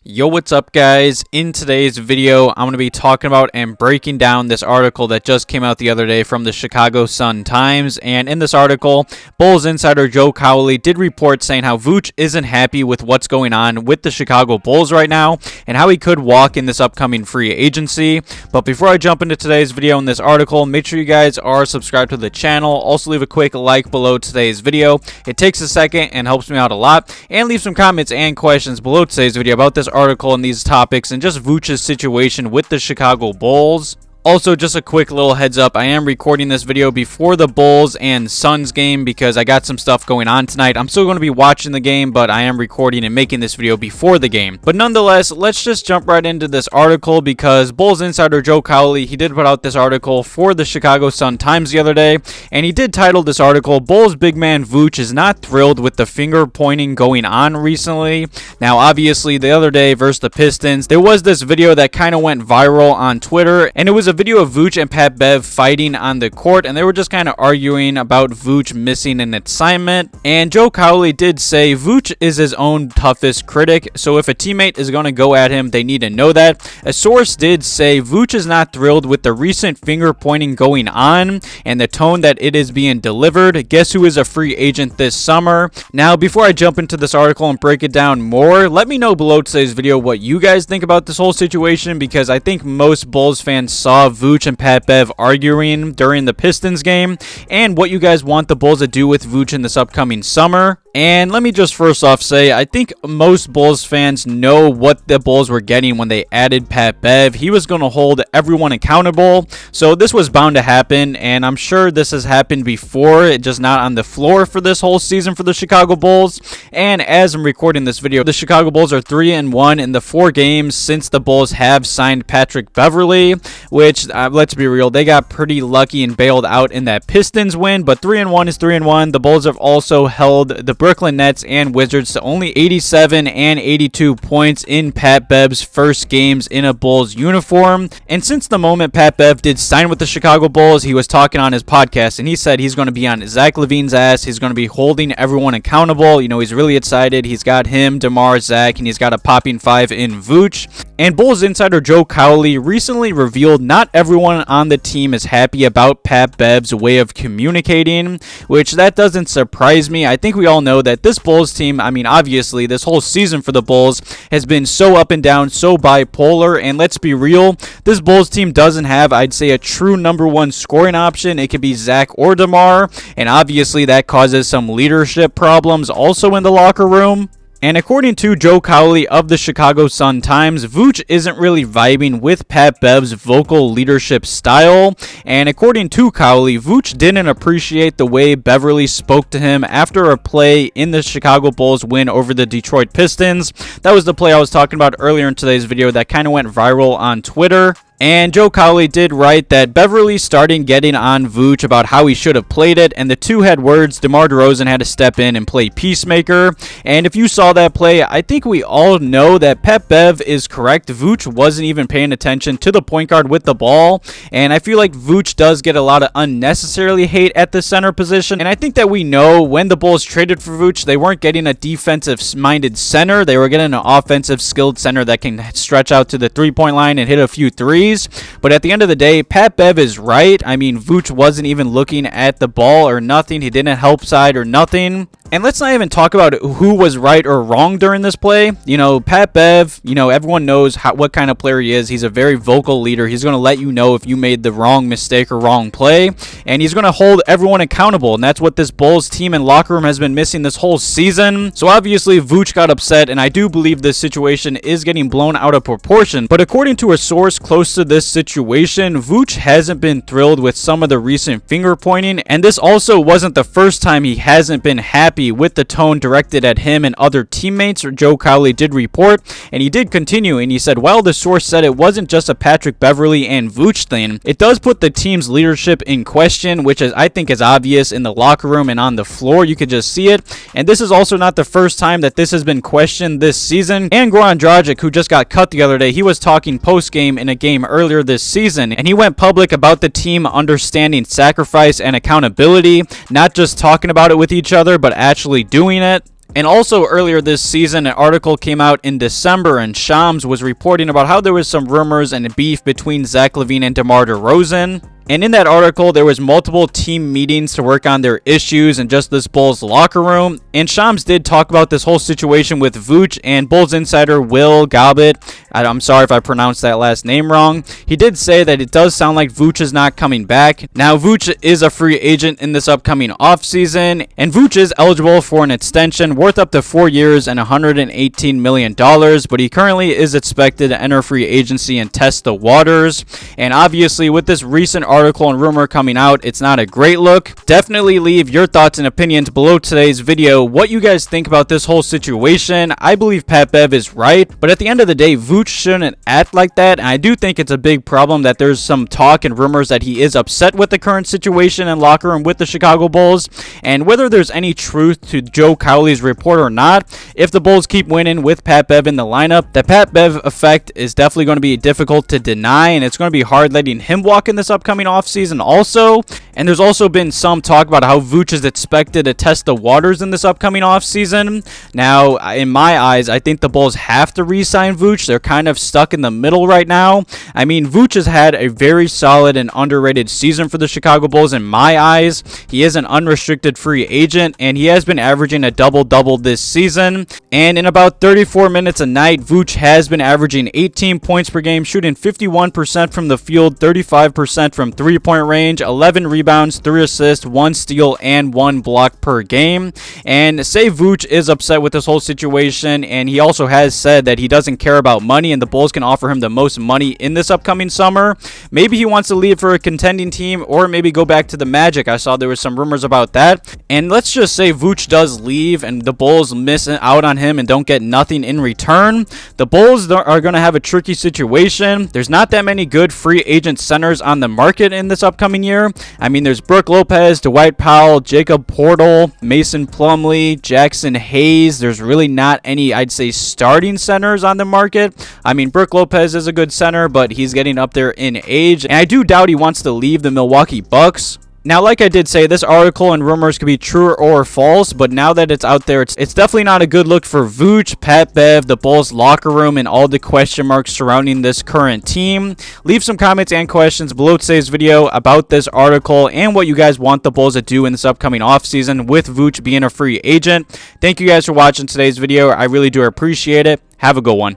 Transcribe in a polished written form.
Yo, what's up, guys? In today's video, I'm going to be talking about and breaking down this article that just came out the other day from the Chicago Sun-Times. And in this article, Bulls insider Joe Cowley did report saying how Vuce isn't happy with what's going on with the Chicago Bulls right now and how he could walk in this upcoming free agency. But before I jump into today's video and this article, make sure you guys are subscribed to the channel. Also, leave a quick like below today's video. It takes a second and helps me out a lot. And leave some comments and questions below today's video about this article and these topics and just Vuce's situation with the Chicago Bulls. Also, just a quick little heads up, I am recording this video before the Bulls and Suns game because I got some stuff going on tonight. I'm still going to be watching the game, but I am recording and making this video before the game. But nonetheless, let's just jump right into this article because Bulls insider Joe Cowley, he did put out this article for the Chicago Sun-Times the other day, and he did title this article, Bulls big man Vuce is not thrilled with the finger pointing going on recently. Now, obviously, the other day versus the Pistons, there was this video that kind of went viral on Twitter, and it was a video of Vuce and Pat Bev fighting on the court, and they were just kind of arguing about Vuce missing an assignment. And Joe Cowley did say Vuce is his own toughest critic, so if a teammate is going to go at him, they need to know that. A source did say Vuce is not thrilled with the recent finger pointing going on and the tone that it is being delivered. Guess who is a free agent this summer? Now, before I jump into this article and break it down more, let me know below today's video what you guys think about this whole situation, because I think most Bulls fans saw Vuce and Pat Bev arguing during the Pistons game, and what you guys want the Bulls to do with Vuce in this upcoming summer. And let me just first off say, I think most Bulls fans know what the Bulls were getting when they added Pat Bev. He was going to hold everyone accountable, so this was bound to happen, and I'm sure this has happened before, just not on the floor for this whole season for the Chicago Bulls. And as I'm recording this video, the Chicago Bulls are 3-1 in the 4 games since the Bulls have signed Patrick Beverley, which, let's be real, they got pretty lucky and bailed out in that Pistons win, but 3-1 is 3-1. The Bulls have also held the Brooklyn Nets and Wizards to only 87 and 82 points in Pat Bev's first games in a Bulls uniform. And since the moment Pat Bev did sign with the Chicago Bulls, he was talking on his podcast, and he said he's going to be on Zach LaVine's ass. He's going to be holding everyone accountable. You know, he's really excited. He's got him, DeMar, Zach, and he's got a popping 5 in Vuce. And Bulls insider Joe Cowley recently revealed not everyone on the team is happy about Pat Bev's way of communicating, which that doesn't surprise me. I think we all know that this Bulls team, I mean, obviously, this whole season for the Bulls has been so up and down, so bipolar, and let's be real, this Bulls team doesn't have, I'd say, a true number one scoring option. It could be Zach or DeMar, and obviously that causes some leadership problems also in the locker room. And according to Joe Cowley of the Chicago Sun-Times, Vuce isn't really vibing with Pat Bev's vocal leadership style. And according to Cowley, Vuce didn't appreciate the way Beverley spoke to him after a play in the Chicago Bulls win over the Detroit Pistons. That was the play I was talking about earlier in today's video that kind of went viral on Twitter. And Joe Cowley did write that Beverley started getting on Vuce about how he should have played it, and the two had words. DeMar DeRozan had to step in and play peacemaker. And if you saw that play, I think we all know that Pat Bev is correct. Vuce wasn't even paying attention to the point guard with the ball, and I feel like Vuce does get a lot of unnecessarily hate at the center position. And I think that we know when the Bulls traded for Vuce, they weren't getting a defensive-minded center. They were getting an offensive skilled center that can stretch out to the three-point line and hit a few threes. But at the end of the day, Pat Bev is right. I mean, Vuce wasn't even looking at the ball or nothing. He didn't help side or nothing. And let's not even talk about who was right or wrong during this play. You know, Pat Bev, you know, everyone knows what kind of player he is. He's a very vocal leader. He's going to let you know if you made the wrong mistake or wrong play. And he's going to hold everyone accountable. And that's what this Bulls team and locker room has been missing this whole season. So obviously, Vuce got upset. And I do believe this situation is getting blown out of proportion. But according to a source close to this situation, Vuce hasn't been thrilled with some of the recent finger pointing. And this also wasn't the first time he hasn't been happy with the tone directed at him and other teammates, Joe Cowley did report. And he did continue, and he said, while the source said it wasn't just a Patrick Beverley and Vuce thing, it does put the team's leadership in question, which is, I think, is obvious in the locker room and on the floor. You could just see it. And this is also not the first time that this has been questioned this season. And Goran Dragic, who just got cut the other day, he was talking post-game in a game earlier this season, and he went public about the team understanding sacrifice and accountability, not just talking about it with each other, but actually doing it. And also earlier this season, an article came out in December, and Shams was reporting about how there was some rumors and beef between Zach LaVine and DeMar DeRozan. And in that article, there was multiple team meetings to work on their issues and just this Bulls locker room. And Shams did talk about this whole situation with Vooch, and Bulls insider Will Galbit, I'm sorry if I pronounced that last name wrong, he did say that it does sound like Vooch is not coming back. Now, Vooch is a free agent in this upcoming offseason, and Vooch is eligible for an extension worth up to 4 years and $118 million, but he currently is expected to enter free agency and test the waters. And obviously, with this recent article and rumor coming out, it's not a great look. Definitely leave your thoughts and opinions below today's video, what you guys think about this whole situation. I believe Pat Bev is right, but at the end of the day, Vooch shouldn't act like that, and I do think it's a big problem that there's some talk and rumors that he is upset with the current situation and locker room with the Chicago Bulls. And whether there's any truth to Joe Cowley's report or not, if the Bulls keep winning with Pat Bev in the lineup, the Pat Bev effect is definitely going to be difficult to deny, and it's going to be hard letting him walk in this upcoming offseason also. And there's also been some talk about how Vooch is expected to test the waters in this upcoming offseason. Now, in my eyes, I think the Bulls have to re-sign Vooch. They're kind of stuck in the middle right now. I mean, Vooch has had a very solid and underrated season for the Chicago Bulls in my eyes. He is an unrestricted free agent, and he has been averaging a double-double this season. And in about 34 minutes a night, Vooch has been averaging 18 points per game, shooting 51% from the field, 35% from three-point range, 11 rebounds, 3 assists, 1 steal, and 1 block per game. And say Vooch is upset with this whole situation, and he also has said that he doesn't care about money and the Bulls can offer him the most money in this upcoming summer. Maybe he wants to leave for a contending team, or maybe go back to the Magic. I saw there was some rumors about that. And let's just say Vooch does leave and the Bulls miss out on him and don't get nothing in return. The Bulls are going to have a tricky situation. There's not that many good free agent centers on the market in this upcoming year. I mean, there's Brook Lopez, Dwight Powell, Jacob Portal, Mason Plumlee, Jackson Hayes. There's really not any, I'd say, starting centers on the market. I mean, Brook Lopez is a good center, but he's getting up there in age, and I do doubt he wants to leave the Milwaukee Bucks. Now, like I did say, this article and rumors could be true or false, but now that it's out there, it's definitely not a good look for Vooch, Pat Bev, the Bulls locker room, and all the question marks surrounding this current team. Leave some comments and questions below today's video about this article and what you guys want the Bulls to do in this upcoming offseason with Vooch being a free agent. Thank you guys for watching today's video. I really do appreciate it. Have a good one.